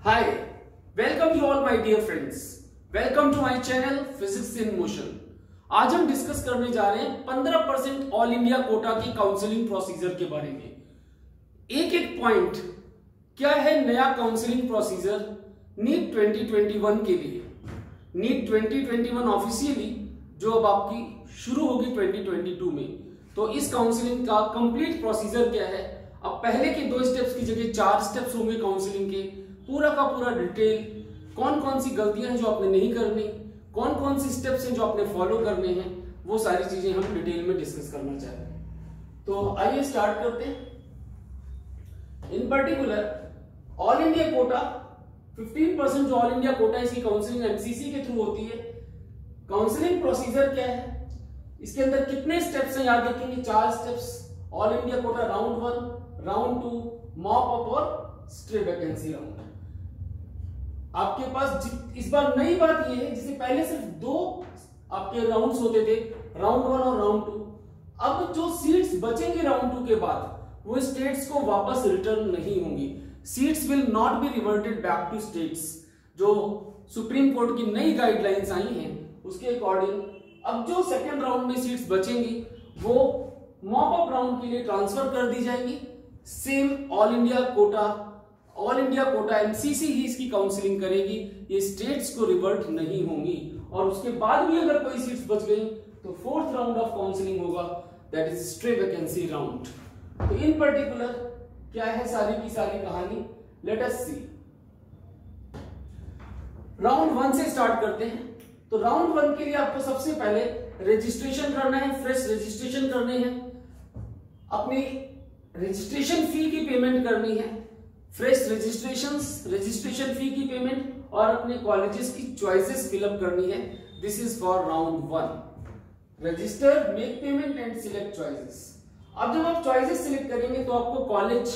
Hi, welcome you all my dear friends. Welcome to my channel Physics in Motion. आज हम discuss करने जा रहे हैं 15% ऑल इंडिया कोटा की काउंसलिंग प्रोसीजर के बारे में। एक एक पॉइंट, क्या है नया काउंसलिंग प्रोसीजर नीट 2021 के लिए। नीट 2021 ऑफिशियली जो अब आपकी शुरू होगी 2022 में, तो इस काउंसलिंग का कंप्लीट प्रोसीजर क्या है। अब पहले के 2 स्टेप्स की जगह 4 स्टेप्स होंगे काउंसलिंग के। पूरा का पूरा डिटेल, कौन कौन सी गलतियां हैं जो आपने नहीं करनी, कौन कौन सी स्टेप्स हैं जो आपने फॉलो करने हैं, वो सारी चीजें हम डिटेल में डिस्कस करना चाहते हैं। तो आइए स्टार्ट करते हैं। इन पर्टिकुलर ऑल इंडिया कोटा 15% जो ऑल इंडिया कोटा है, इसकी काउंसलिंग एमसीसी के थ्रू होती है। काउंसलिंग प्रोसीजर क्या है, इसके अंदर कितने स्टेप्स हैं याद रखेंगे, 4 steps. All India Kota round 1, round 2, mop up और स्ट्रे वैकेंसी राउंड। आपके पास इस बार नई बात यह है, जिसे पहले सिर्फ 2 आपके राउंड्स होते थे, राउंड 1 और राउंड 2। अब जो सीट्स बचेंगे राउंड 2 के बाद, वो स्टेट्स को वापस रिटर्न नहीं होंगी। Seats will not be reverted back to states. जो सुप्रीम कोर्ट की नई गाइडलाइंस आई हैं, उसके अकॉर्डिंग अब जो सेकेंड राउंड में सीट्स बचेंगी वो मॉप अप राउंड के लिए ट्रांसफर कर दी जाएगी। Same all India quota MCC ही इसकी काउंसलिंग करेगी, ये स्टेट्स को रिवर्ट नहीं होंगी। और उसके बाद भी अगर कोई सीट्स बच गई तो 4th राउंड ऑफ काउंसलिंग होगा, that is stray vacancy round. तो इन पर्टिकुलर क्या है सारी की सारी कहानी, लेट अस सी। राउंड 1 से स्टार्ट करते हैं। तो राउंड 1 के लिए आपको सबसे पहले रजिस्ट्रेशन करना है, फ्रेश रजिस्ट्रेशन करने हैं, अपनी रजिस्ट्रेशन फी की पेमेंट करनी है, फ्रेश रजिस्ट्रेशन फी की पेमेंट, और अपने कॉलेजेस की चॉइसेस फिलअप करनी है। This is for round 1। Register, make payment and select choices. अब जब आप चॉइसेस सिलेक्ट करेंगे तो आपको कॉलेज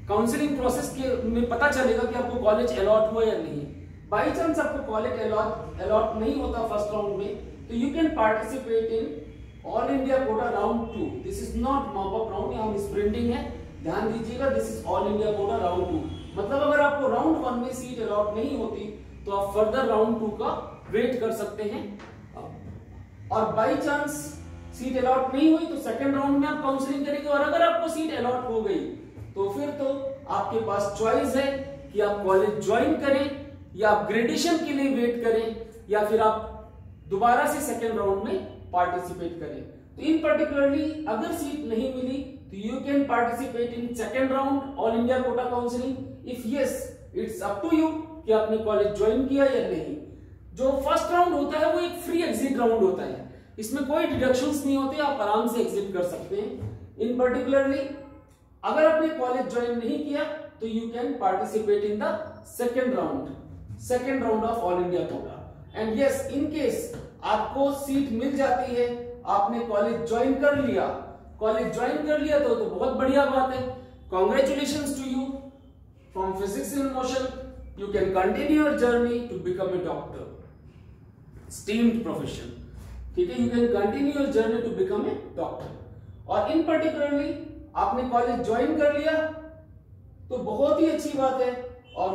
काउंसलिंग प्रोसेस के में पता चलेगा कि आपको कॉलेज अलॉट हुआ या नहीं। बाई चांस आपको कॉलेज अलॉट नहीं होता फर्स्ट राउंड में, तो you can participate in all India Kota round 2। This is not mop up round, यहाँ स्प्रिंटिंग है, ध्यान दीजिएगा। This is all India Kota round 2। मतलब अगर आपको राउंड 1 में सीट अलॉट नहीं होती तो आप फर्दर राउंड 2 का वेट कर सकते हैं। और बाई चांस सीट अलॉट नहीं हुई तो सेकंड राउंड में आप काउंसलिंग करेंगे। और अगर आपको सीट अलॉट हो गई तो फिर तो आपके पास चॉइस है कि आप कॉलेज ज्वाइन करें, या आप ग्रेजुएशन के लिए वेट करें, या फिर आप दोबारा से सेकेंड राउंड में पार्टिसिपेट करें। तो इन पर्टिकुलरली अगर सीट नहीं मिली तो you can participate in second round all India quota counselling. If yes, it's up to you कि आपने कॉलेज ज्वाइन किया या नहीं। जो फर्स्ट राउंड होता है वो एक फ्री एग्जिट राउंड होता है, इसमें कोई डिडक्शंस नहीं होते, आप आराम से एग्जिट कर सकते हैं। इन पर्टिकुलरली अगर आपने कॉलेज ज्वाइन नहीं किया तो you can participate in the second round of all India Kota. And yes, in case आपको सीट मिल जाती है, आपने कॉलेज ज्वाइन कर लिया तो बहुत बढ़िया बात है। Congratulations to you from Physics in Motion. You can continue your journey to become a doctor, esteemed profession. ठीक है, you can continue your journey to become a doctor. और इन पर्टिकुलरली आपने कॉलेज ज्वाइन कर लिया तो बहुत ही अच्छी बात है। और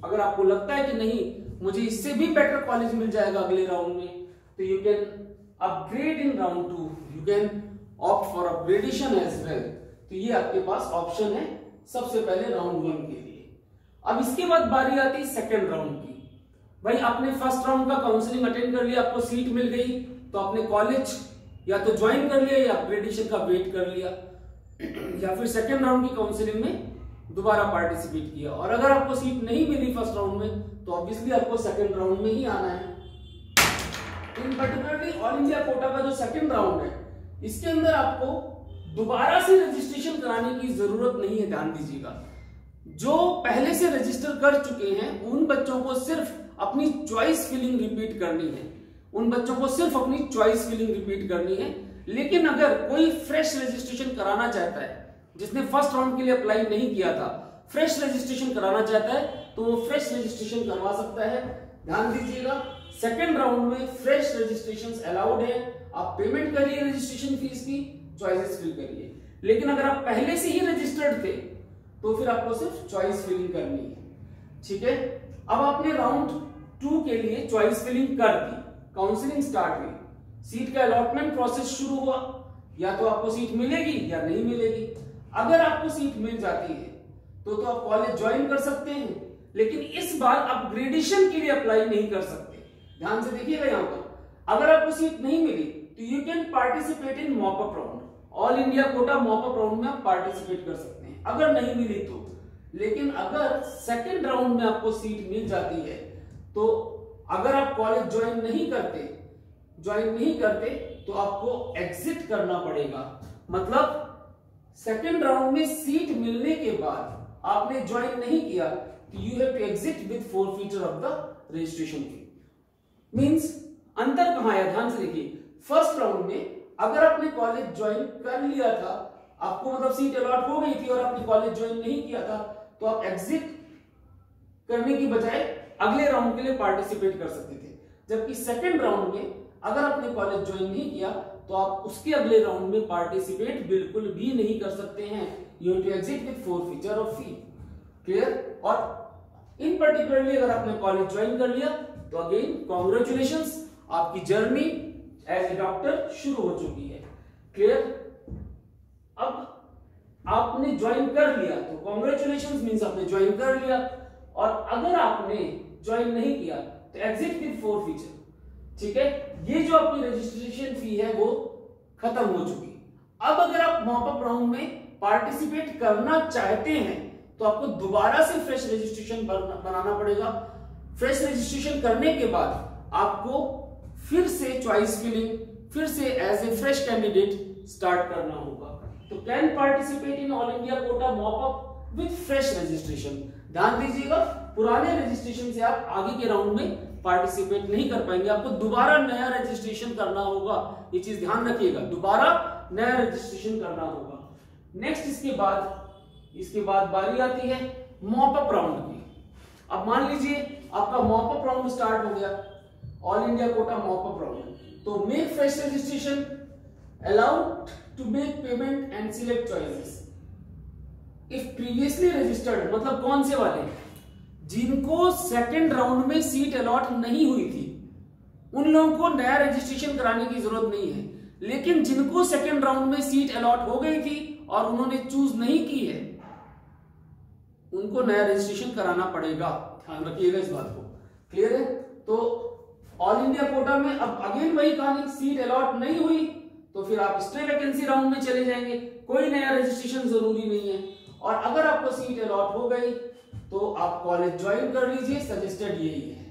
अगर आपको लगता है कि नहीं, मुझे इससे भी बेटर कॉलेज मिल जाएगा अगले राउंड में, तो you can upgrade in round 2, you can opt for upgradation as well. तो ये आपके पास ऑप्शन है सबसे पहले राउंड 1 के लिए। अब इसके बाद बारी आती है सेकेंड राउंड की। भाई आपने फर्स्ट राउंड का काउंसलिंग अटेंड कर लिया, आपको सीट मिल गई, तो आपने कॉलेज या तो ज्वाइन कर लिया या अपग्रेडेशन का वेट कर लिया, या फिर सेकेंड राउंड की काउंसलिंग में दोबारा पार्टिसिपेट किया। और अगर आपको सीट नहीं मिली फर्स्ट राउंड में तो ऑब्वियसली आपको सेकेंड राउंड में ही आना है। In particularly all India Kota का जो सेकेंड राउंड है, इसके अंदर आपको दोबारा से रजिस्ट्रेशन कराने की जरूरत नहीं है, ध्यान दीजिएगा। जो पहले से रजिस्टर कर चुके हैं उन बच्चों को सिर्फ अपनी चॉइस फिलिंग रिपीट करनी है। लेकिन अगर कोई फ्रेश रजिस्ट्रेशन कराना चाहता है, जिसने फर्स्ट राउंड के लिए अप्लाई नहीं किया था, फ्रेश रजिस्ट्रेशन कराना चाहता है तो वो फ्रेश रजिस्ट्रेशन करवा सकता है। ध्यान दीजिएगा, सेकेंड राउंड में फ्रेश रजिस्ट्रेशन अलाउड है। आप पेमेंट करिए रजिस्ट्रेशन फीस की, चॉइसेस फिल करिए। लेकिन अगर आप पहले से ही रजिस्टर्ड थे तो फिर आपको सिर्फ चॉइस फिलिंग करनी है। ठीक है। अब आपने राउंड 2 के लिए चॉइस फिलिंग कर दी, काउंसलिंग स्टार्ट हुई, सीट का अलॉटमेंट प्रोसेस शुरू हुआ, या तो आपको सीट मिलेगी या नहीं मिलेगी। अगर आपको सीट मिल जाती है तो आप कॉलेज ज्वाइन कर सकते हैं, लेकिन इस बार आप ग्रेडेशन के लिए अप्लाई नहीं कर सकते। ध्यान से देखिएगा, यहां पर अगर आपको सीट नहीं मिली तो you can participate in mop up round, all India quota mop up round में आप पार्टिसिपेट कर सकते हैं अगर नहीं मिली तो। लेकिन अगर सेकेंड राउंड में आपको सीट मिल जाती है तो अगर आप कॉलेज ज्वाइन नहीं करते तो आपको एग्जिट करना पड़ेगा। मतलब सेकेंड राउंड में सीट मिलने के बाद आपने ज्वाइन नहीं किया तो you have to exit with forfeiture of the registration fee. Means अंतर कहां है, ध्यान से देखिए। फर्स्ट राउंड में अगर आपने कॉलेज ज्वाइन कर लिया था, आपको मतलब सीट अलॉट हो गई थी और आपने कॉलेज ज्वाइन नहीं किया था, तो आप एग्जिट करने की बजाय अगले राउंड के लिए पार्टिसिपेट कर सकते थे। जबकि सेकेंड राउंड में अगर आपने कॉलेज ज्वाइन नहीं किया तो आप उसके अगले राउंड में पार्टिसिपेट बिल्कुल भी नहीं कर सकते हैं। You have to exit with forfeiture of fee. Clear? और इन पर्टिकुलरली अगर आपने कॉलेज ज्वाइन कर लिया तो अगेन कॉन्ग्रेचुलेशंस, आपकी जर्नी एज ए डॉक्टर शुरू हो चुकी है। क्लियर? अब आपने ज्वाइन कर लिया तो कॉन्ग्रेचुलेशंस मींस आपने ज्वाइन कर लिया, और अगर आपने ज्वाइन नहीं किया तो एग्जिट विद फॉरफीचर। ठीक है, ये जो आपकी रजिस्ट्रेशन फी है वो खत्म हो चुकी। अब अगर आप मॉप अप राउंड में पार्टिसिपेट करना चाहते हैं तो आपको दोबारा से फ्रेश रजिस्ट्रेशन बनाना पड़ेगा। फ्रेश रजिस्ट्रेशन करने के बाद आपको फिर से चॉइस फिलिंग, फिर से as a fresh candidate start करना होगा। तो can participate in all India quota mop up with fresh registration. ध्यान दीजिएगा, पुराने रजिस्ट्रेशन से आप आगे के राउंड में पार्टिसिपेट नहीं कर पाएंगे, आपको दोबारा नया रजिस्ट्रेशन करना होगा। ये चीज ध्यान रखिएगा, दोबारा नया रजिस्ट्रेशन करना होगा। नेक्स्ट इसके बाद बारी आती है मॉप अप राउंड की। अब मान लीजिए आपका मॉप अप राउंड स्टार्ट हो गया, all India quota mop up round, तो make fresh registration, allowed to make payment and select choices. If previously registered, मतलब कौन से वाले, जिनको सेकेंड राउंड में सीट अलॉट नहीं हुई थी उन लोगों को नया रजिस्ट्रेशन कराने की जरूरत नहीं है। लेकिन जिनको सेकेंड राउंड में सीट अलॉट हो गई थी और उन्होंने चूज नहीं की है, उनको नया रजिस्ट्रेशन कराना पड़ेगा। ध्यान रखिएगा इस बात को। क्लियर है? तो ऑल इंडिया कोटा में अब अगेन वही कहानी, सीट अलॉट नहीं हुई तो फिर आप स्ट्रे वैकेंसी राउंड में चले जाएंगे, कोई नया रजिस्ट्रेशन जरूरी नहीं है। और अगर आपको सीट अलॉट हो गई तो आप कॉलेज ज्वाइन कर लीजिए, सजेस्टेड यही है।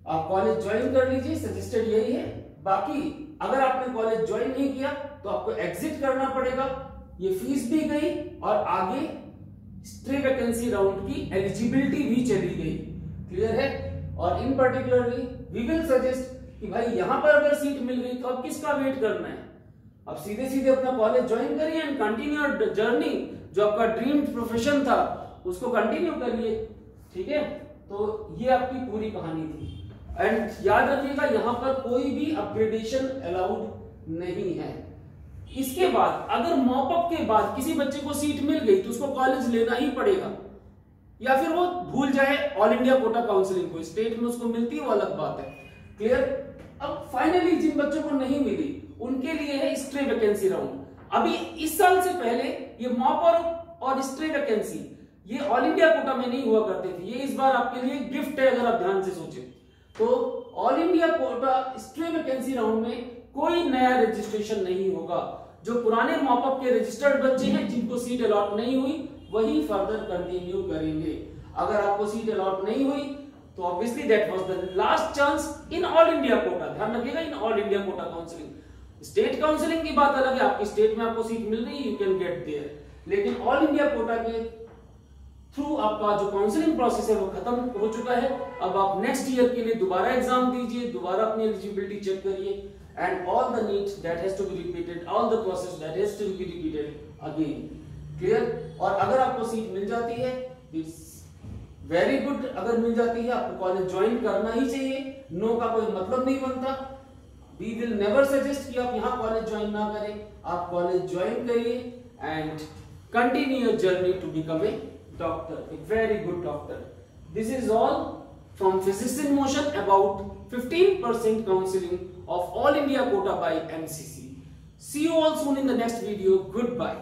आप कॉलेज ज्वाइन कर लीजिए, सजेस्टेड यही है। बाकी अगर आपने कॉलेज ज्वाइन नहीं किया तो आपको एग्जिट करना पड़ेगा। ये फीस भी गई और आगे स्ट्रे वैकेंसी राउंड की एलिजिबिलिटी भी चली गई। क्लियर है? और in particularly we will suggest कि भाई यहां पर अगर सीट मिल गई तो अब किसका वेट करना है, अब सीधे सीधे अपना कॉलेज ज्वाइन करिए एंड कंटिन्यू योर जर्नी। जो आपका ड्रीम प्रोफेशन था उसको कंटिन्यू करिए। ठीक है, तो ये आपकी पूरी कहानी थी। एंड याद रखिएगा, यहां पर कोई भी अपग्रेडेशन अलाउड नहीं है। इसके बाद अगर मॉपअप के बाद किसी बच्चे को सीट मिल गई तो उसको कॉलेज लेना ही पड़ेगा, या फिर वो भूल जाए ऑल इंडिया कोटा काउंसलिंग को। स्टेट में उसको मिलती है वो अलग बात है। क्लियर? अब फाइनली जिन बच्चों को नहीं मिली उनके लिए है स्ट्रे वैकेंसी राउंड। अभी इस साल से पहले ये मॉप और स्ट्रे वैकेंसी ये ऑल इंडिया कोटा में नहीं हुआ करते थे। ये इस बार आपके लिए गिफ्ट है अगर आप ध्यान से सोचें तो। All India Kota stray vacancy round में कोई नया रजिस्ट्रेशन नहीं होगा। जो पुराने मॉपअप के रजिस्टर्ड बच्चे हैं जिनको सीट अलॉट नहीं हुई वही फर्दर कंटिन्यू करेंगे। अगर आपको सीट अलॉट नहीं हुई तो obviously that was the last chance in all India Kota. ध्यान रखिएगा, इन all India quota counselling. State counselling की बात अलग है, आपकी स्टेट में आपको सीट मिल रही है, यू कैन गेट देयर। लेकिन ऑल इंडिया कोटा के थ्रू आपका जो काउंसलिंग प्रोसेस है वो खत्म हो चुका है। अब आप नेक्स्ट ईयर के लिए दोबारा एग्जाम दीजिए, दोबारा अपनी एलिजिबिलिटी चेक करिए, and all the needs that has to be repeated, all the process that has to be repeated again. Clear? और अगर आपको सीट मिल जाती है इट्स वेरी गुड। अगर मिल जाती है आपको कॉलेज ज्वाइन करना ही चाहिए, नो का कोई मतलब नहीं बनता। वी विल नेवर सजेस्ट कि आप यहाँ कॉलेज ज्वाइन ना करें, आप कॉलेज ज्वाइन करिए and continue your journey to become a doctor, a very good doctor. This is all from Physics in Motion about 15% counseling of All India quota by MCC. See you all soon in the next video. Goodbye.